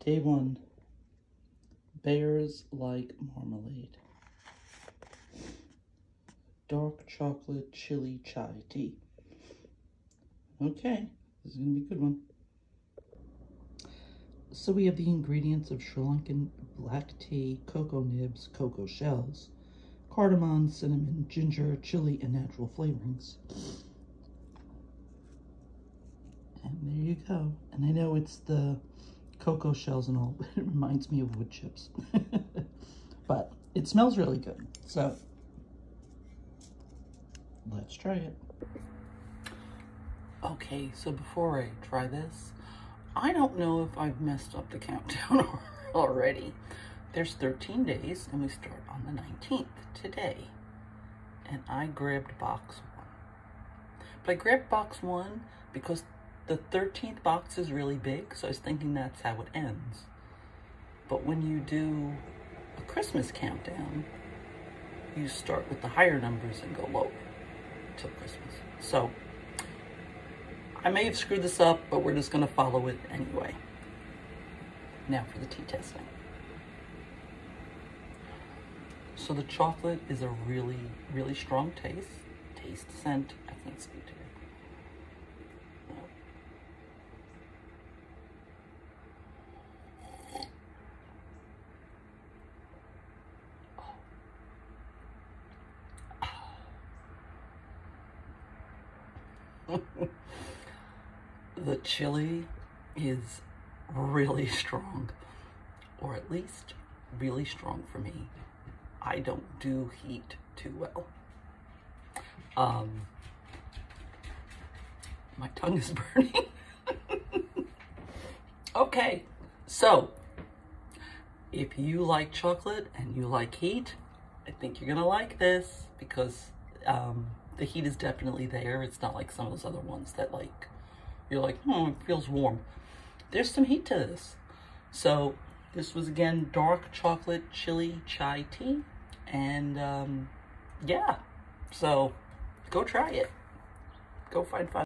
Day 1. Bears like marmalade. Dark chocolate chili chai tea. Okay, this is going to be a good one. So we have the ingredients of Sri Lankan black tea, cocoa nibs, cocoa shells, cardamom, cinnamon, ginger, chili, and natural flavorings. And there you go. And I know it's the cocoa shells and all, but it reminds me of wood chips. But it smells really good. So let's try it. Okay, so before I try this, I don't know if I've messed up the countdown already. There's 13 days and we start on the 19th today. And I grabbed box 1. But I grabbed box 1 because the 13th box is really big, so I was thinking that's how it ends. But when you do a Christmas countdown, you start with the higher numbers and go lower till Christmas. So I may have screwed this up, but we're just going to follow it anyway. Now for the tea testing. So the chocolate is a really, really strong taste, scent. I can't speak to it. The chili is really strong, or at least really strong for me. I don't do heat too well. My tongue is burning. Okay, so if you like chocolate and you like heat, I think you're gonna like this because the heat is definitely there. It's not like some of those other ones that like, you're like, it feels warm. There's some heat to this. So this was again dark chocolate chili chai tea. And yeah, so go try it. Go find fun.